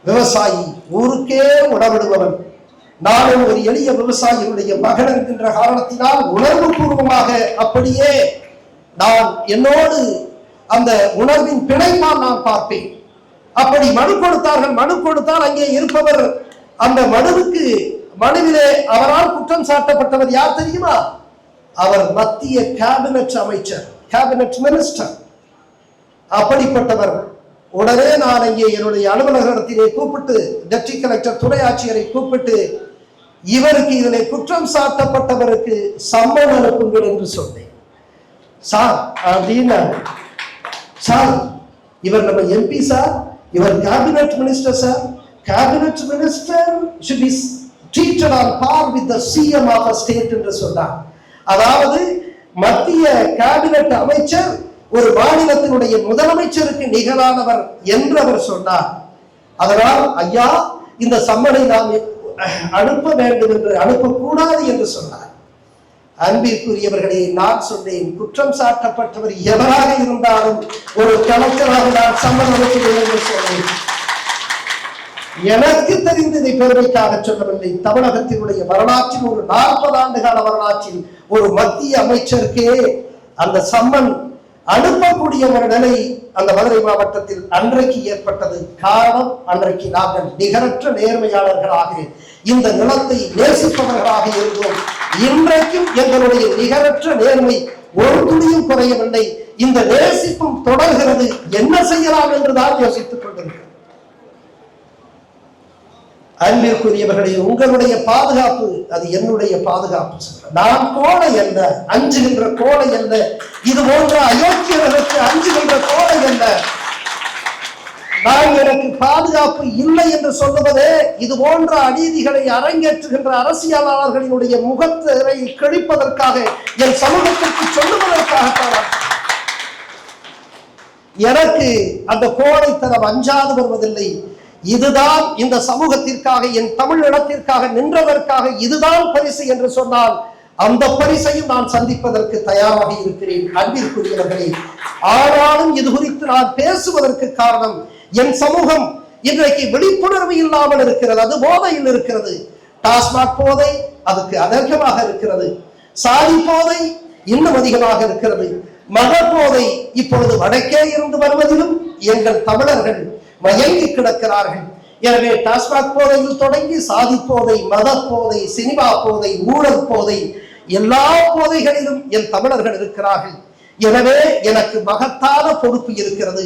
விவசாயி, ஊருக்கே உணவிடுபவன், நானும் ஒரு எளிய விவசாயியுடைய மகன் என்கின்ற காரணத்தினால் உணர்வு பூர்வமாக அப்படியே நான் என்னோடு அந்த உணர்வின் பிணைப்பால் நான் பார்ப்பேன். அப்படி மனு கொடுத்தார்கள். மனு கொடுத்தால் அங்கே இருப்பவர் அந்த மனுவிலே அவரால் குற்றம் சாட்டப்பட்டவர் யார் தெரியுமா? அவர் மத்திய கேபினட் அமைச்சர், கேபினட் மினிஸ்டர். அப்படிப்பட்டவர். உடனே நான் அங்கே என்னுடைய அலுவலகத்திலே கூப்பிட்டு, டெப்டி கலெக்டர் துணை ஆட்சியரை கூப்பிட்டு, இவருக்கு இதிலே குற்றம் சாட்டப்பட்டவருக்கு சம்மன் அனுப்புங்கள் என்று சொன்னேன். சார் அப்படின்னா, சார் இவர் நம்ம MP சார், இவர் cabinet minister sir, cabinet minister should be treated on par with the CM of a state என்று சொன்னார். அதாவது மத்திய கேபினட் அமைச்சர் ஒரு மாநிலத்தினுடைய முதலமைச்சருக்கு நிகரானவர் என்று அவர் சொன்னார். அதனால் ஐயா, இந்த சம்மனை நாம் அனுப்ப வேண்டும் என்று, அனுப்பக்கூடாது என்று சொன்னார். அன்பிற்குரியவர்களே, நான் சொன்னேன், குற்றம் சாட்டப்பட்டவர் எவராக இருந்தாலும் ஒரு கலெக்டராக நான் சம்மதம் என்று சொன்னேன். எனக்கு தெரிந்து இதை பெருமைக்காக சொல்லவில்லை. தமிழகத்தினுடைய வரலாற்றில் ஒரு 40 ஆண்டு கால வரலாற்றில் ஒரு மத்திய அமைச்சருக்கே அந்த சம்மன் அனுப்பக்கூடிய ஒரு நிலை அந்த மதுரை மாவட்டத்தில் அன்றைக்கு ஏற்பட்டது. காரணம், அன்றைக்கு நாங்கள் நிகரற்ற நேர்மையாளர்களாக இந்த நிலத்தை நேசிப்பவர்களாக இருந்தோம். இன்றைக்கும் எங்களுடைய நிகரற்ற நேர்மை ஒரு துளியும் குறையவில்லை. இந்த நேசிப்பும் தொடர்கிறது. என்ன செய்யலாம் என்றுதான் யோசித்துக் கொண்டிருக்கிறோம். அன்பிற்குரியவர்களே, உங்களுடைய பாதுகாப்பு அது என்னுடைய பாதுகாப்பு. நான் கோழை அல்ல, அஞ்சுகின்ற கோழை அல்ல. இது போன்ற அயோக்கியர்களுக்கு அஞ்சுகின்ற கோழை அல்ல. நான் எனக்கு பாதுகாப்பு இல்லை என்று சொல்லுவதே இது போன்ற அநீதிகளை அரங்கேற்றுகின்ற அரசியலாளர்களினுடைய முகத்தை கிழிப்பதற்காக, என் சமூகத்திற்கு சொல்லுவதற்காகத்தான். எனக்கு அந்த கோழைத்தனம் அஞ்சாது வருவதில்லை. இதுதான் இந்த சமூகத்திற்காக, என் தமிழ் இடத்திற்காக நின்றதற்காக இதுதான் பரிசு என்று சொன்னால் அந்த பரிசையும் நான் சந்திப்பதற்கு தயாராக இருக்கிறேன். அன்பிற்குரியவர்களே, ஆனாலும் இது குறித்து நான் பேசுவதற்கு காரணம், என் சமூகம் இன்றைக்கு விழிப்புணர்வு இல்லாமல் இருக்கிறது. அது போதையில் இருக்கிறது. டாஸ்மாக் போதை அதுக்கு அதிகமாக இருக்கிறது. சாதி போதை இன்னும் அதிகமாக இருக்கிறது. மத போதை இப்பொழுது வடக்கே இருந்து வருவதிலும் எங்கள் தமிழர்கள் மயங்கி கிடக்கிறார்கள். எனவே டாஸ்மாக் போதையில் தொடங்கி சாதி போதை, மத போதை, சினிமா போதை, ஊழல் போதை, எல்லா போதைகளிலும் என் தமிழர்கள் இருக்கிறார்கள். எனவே எனக்கு மகத்தான பொறுப்பு இருக்கிறது.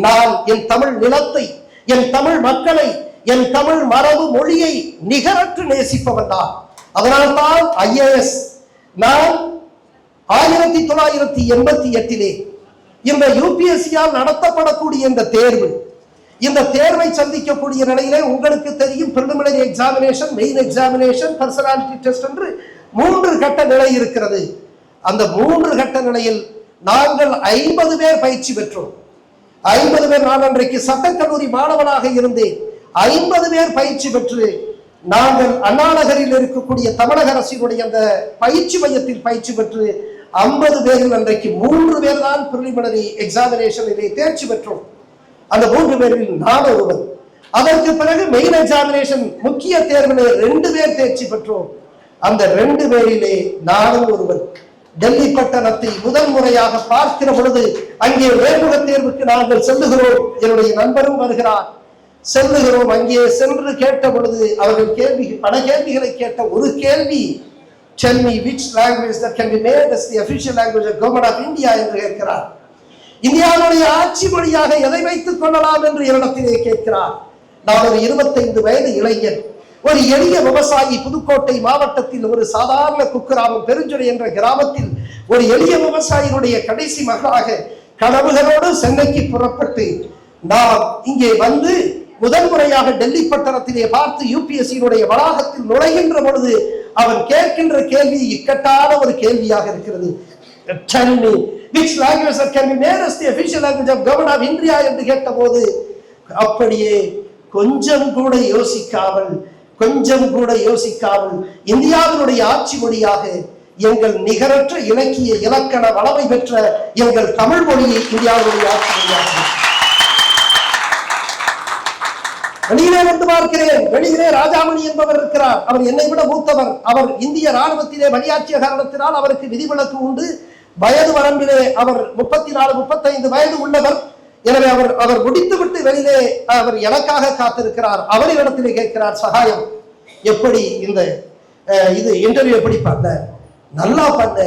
நான் என் தமிழ் நிலத்தை, என் தமிழ் மக்களை, என் தமிழ் மரபு மொழியை நிகரற்று நேசிப்பவன் தான். அதனால்தான் IAS நான் 1988 இந்த UPSC-யால் நடத்தப்படக்கூடிய இந்த தேர்வு, இந்த தேர்வை சந்திக்கக்கூடிய நிலையிலே உங்களுக்கு தெரியும், preliminary examination, main examination, personality test என்று 3 கட்ட நிலை இருக்கிறது. அந்த 3 கட்ட நிலையில் நாங்கள் 50 பேர் பயிற்சி பெற்றோம். 50 பேர். நான் அன்றைக்கு சட்டக்கல்லூரி மாணவனாக இருந்தேன். 50 பேர் பயிற்சி பெற்று நாங்கள் அண்ணா நகரில் இருக்கக்கூடிய தமிழக அரசினுடைய அந்த பயிற்சி மையத்தில் பயிற்சி பெற்று 50 பேரில் அன்றைக்கு 3 பேர் தான் பிரிலிமினரி எக்ஸாமினேஷனிலே தேர்ச்சி பெற்றோம். அந்த 3 பேரில் நான் ஒருவர். அதற்கு பிறகு மெயின் எக்ஸாமினேஷன் முக்கிய தேர்விலே 2 பேர் தேர்ச்சி பெற்றோம். அந்த 2 பேரிலே நானும் ஒருவர். டெல்லி பட்டணத்தை முதல் முறையாக பார்க்கிற பொழுது அங்கே நேர்முக தேர்வுக்கு நாங்கள் செல்லுகிறோம். என்னுடைய நண்பரும் வருகிறார். செல்லுகிறோம். அங்கே சென்று கேட்ட பொழுது அவர்கள் பல கேள்விகளை கேட்ட ஒரு கேள்வி, tell me which language that can be made as the official language of government of India என்று கேட்கிறார். இந்தியாவுடைய ஆட்சி மொழியாக எதை வைத்துக் கொள்ளலாம் என்று என்னிடத்திலே கேட்கிறார். நான் ஒரு 25 வயது இளைஞன், ஒரு எளிய விவசாயி. புதுக்கோட்டை மாவட்டத்தில் ஒரு சாதாரண குக்கிராமம் பெருஞ்சுரை என்ற கிராமத்தில் ஒரு எளிய விவசாயினுடைய கடைசி மகளாக கனவுகளோடு சென்னைக்கு புறப்பட்டு நாம் இங்கே வந்து முதல் முறையாக டெல்லி பட்டணத்திலே பார்த்து UPSC-னுடைய வளாகத்தில் நுழைகின்ற பொழுது அவன் கேட்கின்ற கேள்வி இக்கட்டான ஒரு கேள்வியாக இருக்கிறது. Tell me which language that can be made as the official language of government of India என்று கேட்டபோது அப்படியே கொஞ்சம் கூட யோசிக்காமல் இந்தியாவினுடைய ஆட்சி மொழியாக எங்கள் நிகரற்ற இலக்கிய இலக்கண வளமை பெற்ற எங்கள் தமிழ் மொழியை இந்தியாவுடைய ஆட்சி மொழியாக வெளியிலே வந்து பார்க்கிறேன். வெளியிலே ராஜாமணி என்பவர் இருக்கிறார். அவர் என்னை விட மூத்தவர். அவர் இந்திய ராணுவத்திலே பணியாற்றிய காரணத்தினால் அவருக்கு விதிவிலக்கு உண்டு. வயது வரம்பிலே அவர் 34-35 வயது உள்ளவர். எனவே அவர் முடித்துவிட்டு வெளியிலே அவர் எனக்காக காத்திருக்கிறார். அவரிடத்திலே கேட்கிறார், சகாயம் எப்படி இந்த இது இன்டர்வியூ எப்படி பண்ண? நல்லா பண்ண.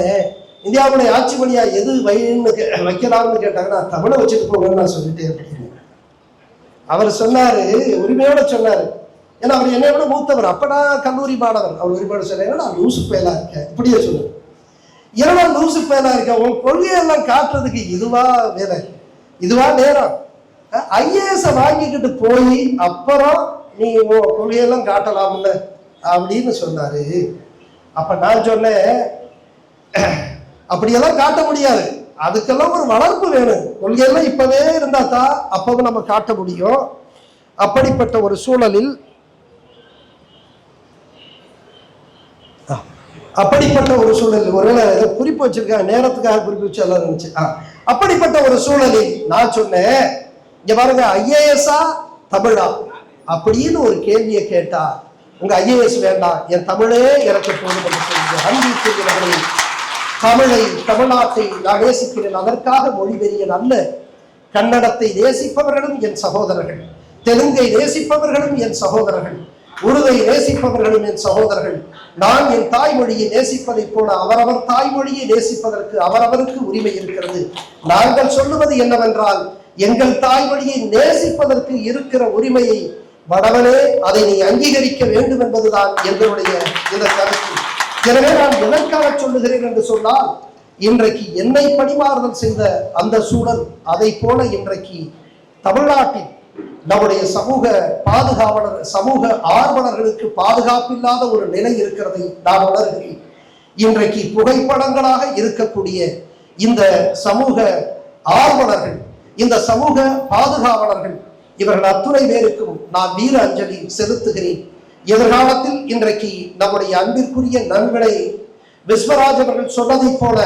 இந்தியாவுடைய ஆட்சி மொழியா எது வைக்கலாம்னு கேட்டாங்கன்னா தமிழை வச்சுட்டு போங்கன்னு நான் சொல்லிட்டேன் அப்படின்னு அவர் சொன்னாரு. உரிமையோட சொன்னாரு. ஏன்னா அவர் என்னை விட மூத்தவர். அப்படா கல்லூரி மாணவர். அவர் உரிமையோட சொன்னார், நான் லூசு பயலா இருக்கேன். இப்படியே சொன்னார். ஏன்னா லூசு பயலா இருக்கேன், உன் கொள்கையெல்லாம் காட்டுறதுக்கு இதுவா வேலை, இதுவா நேரம். IAS வாங்கிக்கிட்டு போய் அப்புறம் நீ கொள்கையெல்லாம் காட்டலாம்ல அப்படின்னு சொன்னாரு. அப்ப நான் சொன்னேன், அப்படியெல்லாம் காட்ட முடியாது, அதுக்கெல்லாம் ஒரு வளர்ப்பு வேணும். கொள்கையெல்லாம் இப்பவே இருந்தா தான் அப்பவும் நம்ம காட்ட முடியும். அப்படிப்பட்ட ஒரு சூழலில் அப்படிப்பட்ட ஒரு சூழல், ஒருவேளை குறிப்பு வச்சிருக்காங்க, நேரத்துக்காக குறிப்பு வச்சு எல்லாம் இருந்துச்சு. அப்படிப்பட்ட ஒரு சூழலில் நான் சொன்னேன், இங்க பாருங்க, ஐஏஎஸ்ஆ தமிழா அப்படின்னு ஒரு கேள்வியை கேட்டா, உங்க ஐஏஎஸ் வேண்டாம், என் தமிழே எனக்கு போதும் என்று சொல்லுங்க. அன்புக்குரியவர்களே, தமிழை, தமிழ்நாட்டை நான் நேசிக்கிறேன், அதற்காக மொழிபெரியன் அல்ல. கன்னடத்தை நேசிப்பவர்களும் என் சகோதரர்கள், தெலுங்கை நேசிப்பவர்களும் என் சகோதரர்கள், உருதை நேசிப்பவர்களும் என் சகோதரர்கள். நான் என் தாய்மொழியை நேசிப்பதை போல அவரவர் தாய்மொழியை நேசிப்பதற்கு அவரவருக்கு உரிமை இருக்கிறது. நாங்கள் சொல்லுவது என்னவென்றால், எங்கள் தாய்மொழியை நேசிப்பதற்கு இருக்கிற உரிமையை வடவனே அதை நீ அங்கீகரிக்க வேண்டும் என்பதுதான் எங்களுடைய இந்த கருத்து. எனவே நான் எதற்காக சொல்லுகிறேன் என்று சொன்னால், இன்றைக்கு என்னை பணிமாறுதல் செய்த அந்த சூழல், அதை போல இன்றைக்கு தமிழ்நாட்டில் நம்முடைய சமூக பாதுகாவலர், சமூக ஆர்வலர்களுக்கு பாதுகாப்பில்லாத ஒரு நிலை இருக்கிறதை நான் உணர்கிறேன். இன்றைக்கு புகைப்படங்களாக இருக்கக்கூடிய இந்த சமூக ஆர்வலர்கள், இந்த சமூக பாதுகாவலர்கள், இவர்கள் அத்துணை பேருக்கும் நான் வீர அஞ்சலி செலுத்துகிறேன். எதிர்காலத்தில் இன்றைக்கு நம்முடைய அன்பிற்குரிய நண்பனை விஸ்வராஜ் அவர்கள் சொன்னதை போல,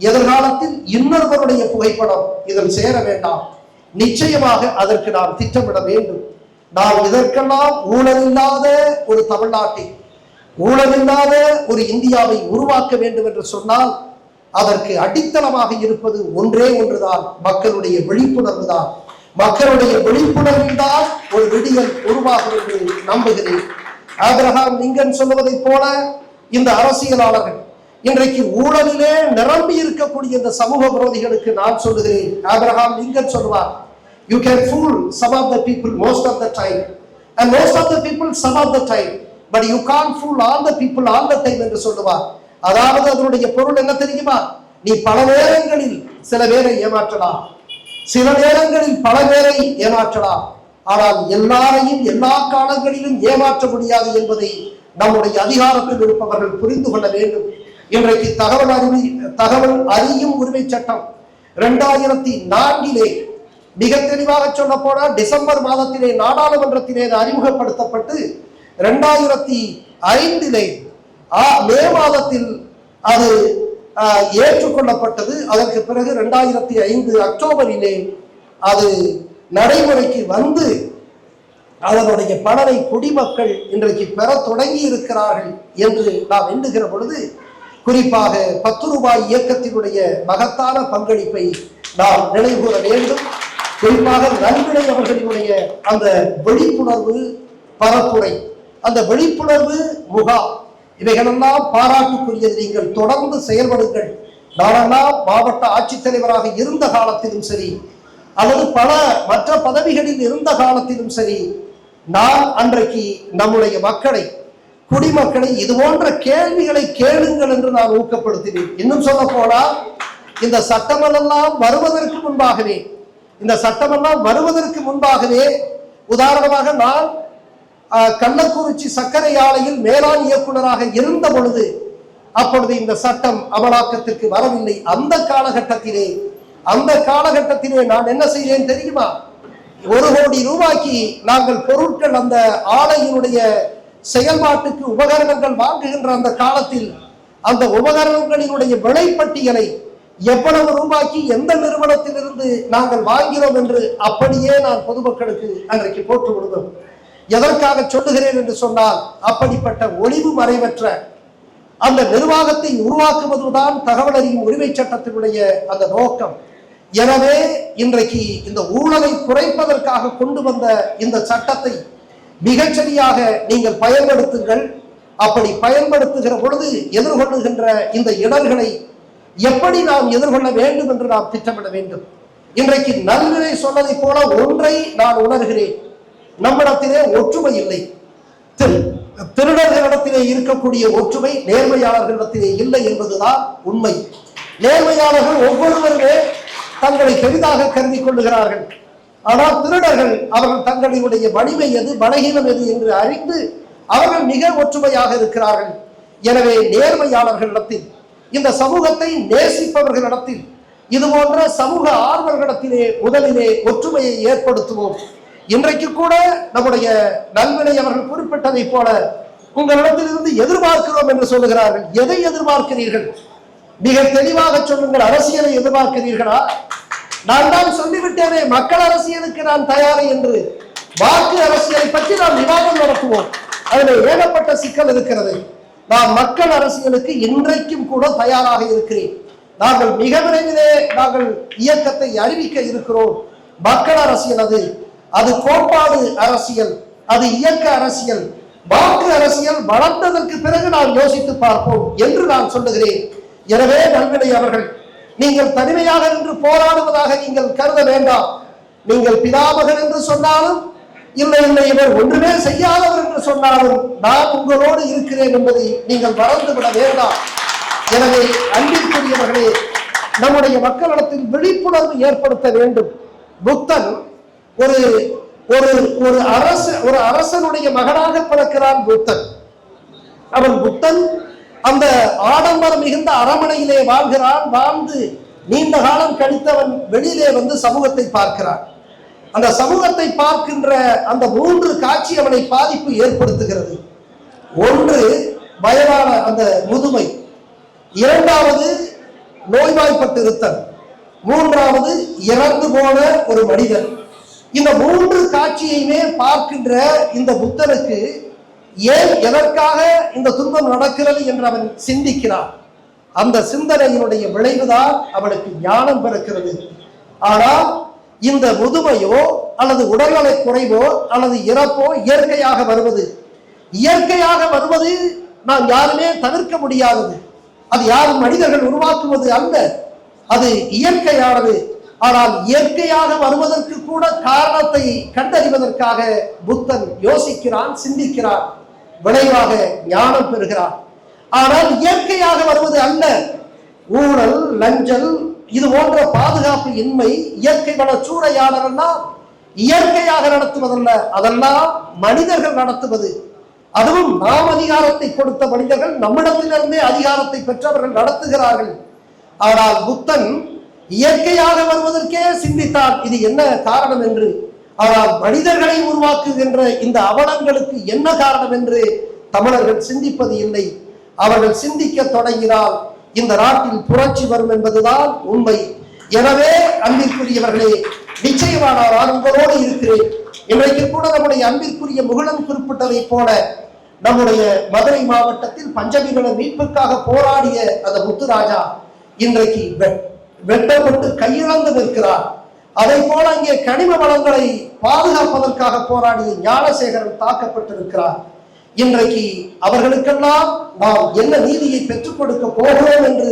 எதிர்காலத்தில் இன்னொருவருடைய புகைப்படம் இதில் சேர வேண்டாம். நிச்சயமாக அதற்கு நாம் திட்டமிட வேண்டும். நாம் இதற்கெல்லாம் ஊழலில்லாத ஒரு தமிழ்நாட்டை, ஊழலில்லாத ஒரு இந்தியாவை உருவாக்க வேண்டும் என்று சொன்னால், அதற்கு அடித்தளமாக இருப்பது ஒன்றே ஒன்றுதான், மக்களுடைய விழிப்புணர்வு தான். மக்களுடைய விழிப்புணர்வில் தான் ஒரு விடியல் உருவாகும் என்று நம்புகிறேன். ஆபிரகாம் லிங்கன் சொல்லுவதை போல, இந்த அரசியலாளர்கள் இன்றைக்கு ஊழலிலே நிரம்பி இருக்கக்கூடிய இந்த சமூக விரோதிகளுக்கு நான் சொல்லுகிறேன், ஆபிரகாம் லிங்கன் சொல்லுவார், you can fool some of the people most of the time and most of the people some of the time, but you can't fool all the people all the time என்று சொல்லுவார். அதாவது அதனுடைய பொருள் என்ன தெரியுமா? நீ பல நேரங்களில் சில பேரை ஏமாற்றலாம், சில நேரங்களில் பல பேரை ஏமாற்றலாம், ஆனால் எல்லாரையும் எல்லா காலங்களிலும் ஏமாற்ற முடியாது என்பதை நம்முடைய அதிகாரத்தில் இருப்பவர்கள் புரிந்து கொள்ள வேண்டும். இன்றைக்கு தகவல் அறியும் உரிமை சட்டம் 2004 மிக தெளிவாக சொல்ல போனால் டிசம்பர் மாதத்திலே நாடாளுமன்றத்திலே அறிமுகப்படுத்தப்பட்டு 2005 மே மாதத்தில் அது ஏற்றுக்கொள்ளப்பட்டது. அதற்கு பிறகு 2005 அக்டோபரிலே அது நடைமுறைக்கு வந்து அதனுடைய பலனை குடிமக்கள் இன்றைக்கு பெற தொடங்கி இருக்கிறார்கள் என்று நாம் எண்ணுகிற பொழுது, குறிப்பாக 10 ரூபாய் இயக்கத்தினுடைய மகத்தான பங்களிப்பை நாம் நினைவுகூர வேண்டும். குறிப்பாக நல்வினை அவர்களினுடைய அந்த விழிப்புணர்வு பரப்புரை, அந்த விழிப்புணர்வு முகாம், இவைகளெல்லாம் பாராட்டுக்குரியது. நீங்கள் தொடர்ந்து செயல்படுங்கள். நானெல்லாம் மாவட்ட ஆட்சித்தலைவராக இருந்த காலத்திலும் சரி, அல்லது பல மற்ற பதவிகளில் இருந்த காலத்திலும் சரி, நான் அன்றைக்கு நம்முடைய மக்களை, குடிமக்களை இது போன்ற கேள்விகளை கேளுங்கள் என்று நான் ஊக்கப்படுத்தினேன். இன்னும் சொல்ல போனால், இந்த சட்டமெல்லாம் வருவதற்கு முன்பாகவே உதாரணமாக நான் கள்ளக்குறிச்சி சர்க்கரை ஆலையில் மேலாண் இயக்குநராக இருந்த பொழுது, அப்பொழுது இந்த சட்டம் அமலாக்கத்திற்கு வரவில்லை. அந்த காலகட்டத்திலே நான் என்ன செய்தேன் தெரியுமா? 1 கோடி ரூபாய்க்கு நாங்கள் பொருட்கள் அந்த ஆலையினுடைய செயல்பாட்டுக்கு உபகரணங்கள் வாங்குகின்ற அந்த காலத்தில் அந்த உபகரணங்களினுடைய விலைப்பட்டியலை எவ்வளவு ரூபாய்க்கு எந்த நிறுவனத்திலிருந்து நாங்கள் வாங்கினோம் என்று அப்படியே நான் பொதுமக்களுக்கு அன்றைக்கு போட்டு விடுவோம். எதற்காக சொல்லுகிறேன் என்று சொன்னால், அப்படிப்பட்ட ஒளிவு மறைவற்ற அந்த நிர்வாகத்தை உருவாக்குவதுதான் தகவல் அறியும் உரிமை சட்டத்தினுடைய அந்த நோக்கம். எனவே இன்றைக்கு இந்த ஊழலை குறைப்பதற்காக கொண்டு வந்த இந்த சட்டத்தை மிகச்சரியாக நீங்கள் பயன்படுத்துங்கள். அப்படி பயன்படுத்துகிற பொழுது எதிர்கொள்ளுகின்ற இந்த இடர்களை எப்படி நாம் எதிர்கொள்ள வேண்டும் என்று நாம் திட்டமிட வேண்டும். இன்றைக்கு நல்வினை சொன்னதை போல ஒன்றை நான் உணர்கிறேன், நம்மிடத்திலே ஒற்றுமை இல்லை. திருடர்களிடத்திலே இருக்கக்கூடிய ஒற்றுமை நேர்மையாளர்களிடத்திலே இல்லை என்பதுதான் உண்மை. நேர்மையாளர்கள் ஒவ்வொருவருமே தங்களை பெரிதாக கருதி கொள்ளுகிறார்கள். ஆனால் திருடர்கள் அவர்கள் தங்களுடைய வலிமை எது, பலகீனம் எது என்று அறிந்து அவர்கள் மிக ஒற்றுமையாக இருக்கிறார்கள். எனவே நேர்மையாளர்களிடத்தில், இந்த சமூகத்தை நேசிப்பவர்களிடத்தில், இது போன்ற சமூக ஆர்வலர்களிடத்திலே முதலிலே ஒற்றுமையை ஏற்படுத்துவோம். இன்றைக்கு கூட நம்முடைய நல்வினை அவர்கள் குறிப்பிட்டதை போல உங்களிடத்திலிருந்து எதிர்பார்க்கிறோம் என்று சொல்லுகிறார்கள். எதை எதிர்பார்க்கிறீர்கள்? மிக தெளிவாக சொல்லுங்கள். அரசியலை எதிர்பார்க்கிறீர்களா? நான் தான் சொல்லிவிட்டேனே, மக்கள் அரசியலுக்கு நான் தயார் என்று. வாக்கு அரசியலை பற்றி நாம் விவாதம் நடத்துவோம். அதில் ஏகப்பட்ட சிக்கல் இருக்கிறது. நான் மக்கள் அரசியலுக்கு இன்றைக்கும் கூட தயாராக இருக்கிறேன். நாங்கள் மிக விரைவிலே நாங்கள் இயக்கத்தை அறிவிக்க இருக்கிறோம். மக்கள் அரசியல் அது கோட்பாடு அரசியல், அது இயக்க அரசியல். வாக்கு அரசியல் வளர்ந்ததற்கு பிறகு நாம் யோசித்து பார்ப்போம் என்று நான் சொல்லுகிறேன். எனவே நல்வினை அவர்கள், நீங்கள் தனிமையாக நின்று போராடுவதாக நீங்கள் கருத வேண்டாம். நீங்கள் பிதாமகன் என்று சொன்னாலும், இல்லை இவர் ஒன்றுமே செய்யாதவர் என்று சொன்னாலும் நான் உங்களோடு இருக்கிறேன் என்பதை நீங்கள் மறந்துவிட வேண்டாம். எனவே அன்பிற்குரியவர்களே, நம்முடைய மக்களிடத்தில் விழிப்புணர்வு ஏற்படுத்த வேண்டும். புத்தன் ஒரு அரசனுடைய மகனாக பிறக்கிறான். புத்தன் அந்த ஆடம்பரம் மிகுந்த அரமனையிலே வாழ்கிறான். வாழ்ந்து நீண்ட காலம் கழித்தவன் வெளியிலே வந்து சமூகத்தை பார்க்கிறான். அந்த சமூகத்தை பார்க்கின்ற அந்த 3 காட்சி அவனை பாதிப்பு ஏற்படுத்துகிறது. ஒன்று வயதான அந்த முதுமை, இரண்டாவது நோய்வாய்ப்பட்டிருத்தல், மூன்றாவது இறந்து போன ஒரு மனிதன். இந்த 3 காட்சியையுமே பார்க்கின்ற இந்த புத்தனுக்கு ஏன் எதற்காக இந்த துன்பம் நடக்கிறது என்று அவன் சிந்திக்கிறான். அந்த சிந்தனையினுடைய விளைவுதான் அவனுக்கு ஞானம் பிறக்கிறது. ஆனால் இந்த முதுமையோ அல்லது உடல்நலை குறைவோ அல்லது இறப்போ இயற்கையாக வருவது நாம் யாருமே தவிர்க்க முடியாதது. அது யாரும் மனிதர்கள் உருவாக்குவது அல்ல, அது இயற்கையானது. ஆனால் இயற்கையாக வருவதற்கு கூட காரணத்தை கண்டறிவதற்காக புத்தன் யோசிக்கிறான், சிந்திக்கிறான், விளைவாக ஞானம் பெறுகிறான். ஆனால் இயற்கையாக வருவது அல்ல. ஊழல், லஞ்சல், இது போன்ற பாதுகாப்பு இன்மை, இயற்கை வள சூறையாடலாம் இயற்கையாக நடத்துவதல்ல, அதெல்லாம் மனிதர்கள் நடத்துவது. அதுவும் நாம் அதிகாரத்தை கொடுத்த மனிதர்கள், நம்மிடத்திலிருந்தே அதிகாரத்தை பெற்றவர்கள் நடத்துகிறார்கள். ஆனால் புத்தன் இயற்கையாக வருவதற்கே சிந்தித்தான் இது என்ன காரணம் என்று. ஆனால் மனிதர்களை உருவாக்குகின்ற இந்த அவலங்களுக்கு என்ன காரணம் என்று தமிழர்கள் சிந்திப்பது இல்லை. அவர்கள் சிந்திக்க தொடங்கினால் இந்த நாட்டில் புரட்சி வரும் என்பதுதான் உண்மை. எனவே அன்பிற்குரியவர்களே, நிச்சயமாக நான் உங்களோடு இருக்கிறேன். இன்றைக்கு கூட நம்முடைய அன்பிற்குரிய முகிலன் குறிப்பிட்டதை போல நம்முடைய மதுரை மாவட்டத்தில் பஞ்சமிகள மீட்புக்காக போராடிய அந்த முத்துராஜா இன்றைக்கு வெட்டப்பட்டு கையிழந்து நிற்கிறார். அதை போல அங்கே கனிம வளங்களை பாதுகாப்பதற்காக போராடிய ஞானசேகரன் தாக்கப்பட்டிருக்கிறார். இன்றைக்கு அவர்களுக்கெல்லாம் நாம் என்ன நீதியை பெற்றுக் கொடுக்க போகிறோம் என்று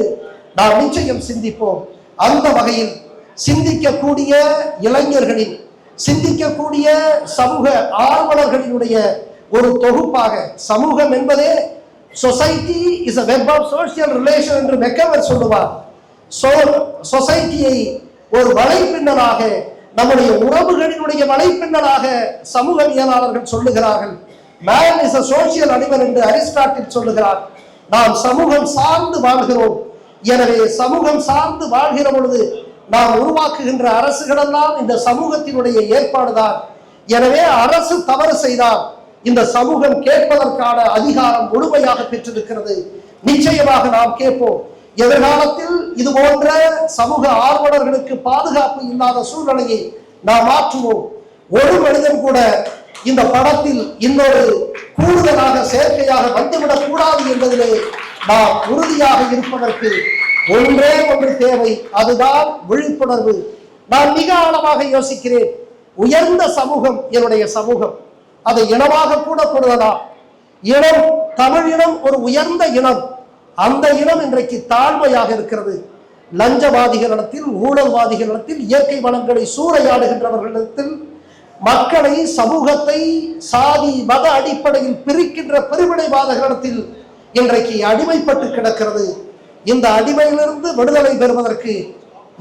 நாம் நிச்சயம் சிந்திப்போம். அந்த வகையில் சிந்திக்கக்கூடிய இளைஞர்களின், சிந்திக்கக்கூடிய சமூக ஆர்வலர்களினுடைய ஒரு தொகுப்பாக, சமூகம் என்பதே society is a web of social relation என்று மெக்கவர் சொல்லுவார். சொசைட்டியை ஒரு வலைப்பின்னலாக, நம்முடைய உறவுகளினுடைய வலைப்பின்னலாக சமூகவியலாளர்கள் சொல்லுகிறார்கள். Man is a social animal என்று அரிஸ்டாட்டில் சொல்லுகிறார். நாம் சமூகம் சார்ந்து வாழ்கிறோம். எனவே சமூகம் சார்ந்து வாழ்கிற பொழுது நாம் உருவாக்குகின்ற அரசுகளெல்லாம் இந்த சமூகத்தினுடைய ஏற்பாடுதான். எனவே அரசு தவறு செய்தால் இந்த சமூகம் கேட்பதற்கான அதிகாரம் முழுமையாக பெற்றிருக்கிறது. நிச்சயமாக நாம் கேட்போம். எதிர்காலத்தில் இது போன்ற சமூக ஆர்வலர்களுக்கு பாதுகாப்பு இல்லாத சூழ்நிலையை நாம் மாற்றுவோம். ஒரு மனிதன் கூட இந்த படத்தில் இன்னொரு கூடுதலாக செயற்கையாக வந்துவிடக் கூடாது என்பதிலே நாம் உறுதியாக இருப்பதற்கு ஒன்றே ஒன்று தேவை, அதுதான் விழிப்புணர்வு. நான் மிக ஆழமாக யோசிக்கிறேன். உயர்ந்த சமூகம் என்னுடைய சமூகம், அதை இனமாக கூட கொள்ளலாம். இனம், தமிழ் இனம் ஒரு உயர்ந்த இனம். அந்த இனம் இன்றைக்கு தாழ்மையாக இருக்கிறது. லஞ்சவாதிகளிடத்தில், ஊழல்வாதிகளிடத்தில், இயற்கை வளங்களை சூறையாடுகின்றவர்களிடத்தில், மக்களை, சமூகத்தை சாதி மத அடிப்படையில் பிரிக்கின்ற பிரிவினைவாதங்களிடத்தில் இன்றைக்கு அடிமைப்பட்டு கிடக்கிறது. இந்த அடிமையிலிருந்து விடுதலை பெறுவதற்கு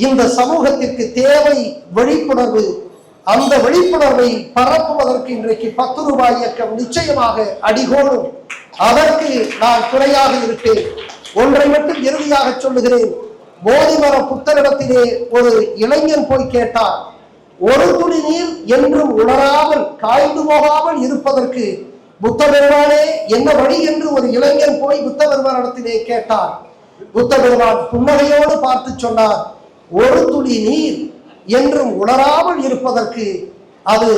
இந்த சமூகத்திற்கு தேவை விழிப்புணர்வு. அந்த விழிப்புணர்வை பரப்புவதற்கு இன்றைக்கு 10 ரூபாய் இயக்கம் நிச்சயமாக அடிகோடும். அதற்கு நான் துணையாக இருப்பேன். ஒன்றை மட்டும் இறுதியாக சொல்லுகிறேன். போதிமர புத்தரிடத்திலே ஒரு இளைஞன் போய் கேட்டார், ஒரு துளி நீர் என்றும் உணராமல் காய்ந்து போகாமல் இருப்பதற்கு புத்த பெருமானே என்ன வழி என்று ஒரு இளைஞன் போய் புத்த பெருமானிடத்திலே கேட்டார். புத்த பெருமான் புன்னகையோடு பார்த்து சொன்னார், ஒரு துளி நீர் என்றும் உணராமல் இருப்பதற்கு அது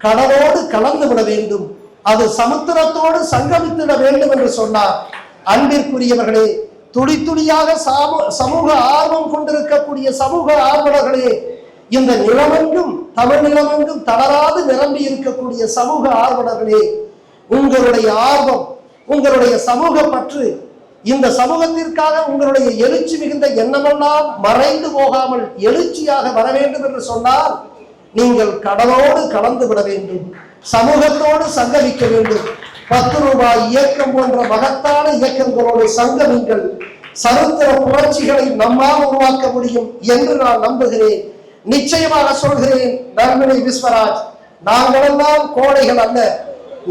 கடலோடு கலந்து விட வேண்டும், அது சமுத்திரத்தோடு சங்கமித்திட வேண்டும் என்று சொன்னார். அன்பிற்குரியவர்களே, துளி துளியாக சமூக ஆர்வம் கொண்டிருக்கக்கூடிய சமூக ஆர்வலர்களே, இந்த நிலமெங்கும் தமிழ் நிலமெங்கும் தளராது நிரம்பி இருக்கக்கூடிய சமூக ஆர்வலர்களே, உங்களுடைய ஆர்வம், உங்களுடைய சமூக பற்று, இந்த சமூகத்திற்காக உங்களுடைய எழுச்சி மிகுந்த எண்ணமெல்லாம் மறைந்து போகாமல் எழுச்சியாக வர வேண்டும் என்று சொன்னால் நீங்கள் கடலோடு கலந்து விட வேண்டும், சமூகத்தோடு சங்கமிக்க வேண்டும். 10 ரூபாய் இயக்கம் போன்ற மகத்தான இயக்கங்களோடு சங்கமிங்கள். சரித்திர புரட்சிகளை நம்மால் உருவாக்க முடியும் என்று நான் நம்புகிறேன். நிச்சயமாக சொல்கிறேன் நர்மணி விஸ்வராஜ், நாங்களெல்லாம் கோடைகள் அல்ல,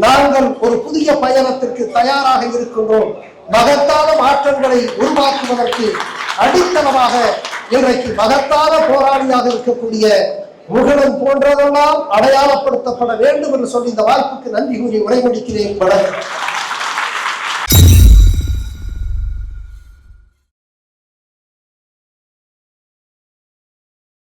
நாங்கள் ஒரு புதிய பயணத்திற்கு தயாராக இருக்கின்றோம். மகத்தான மாற்றங்களை உருவாக்குவதற்கு அடித்தளமாக இன்றைக்கு மகத்தான போராளியாக இருக்கக்கூடிய முகடன் போன்றதெல்லாம் அடையாளப்படுத்தப்பட வேண்டும் என்று சொல்லி இந்த வாய்ப்புக்கு நன்றி கூறி உரை முடிக்கிறேன். வணக்கம்.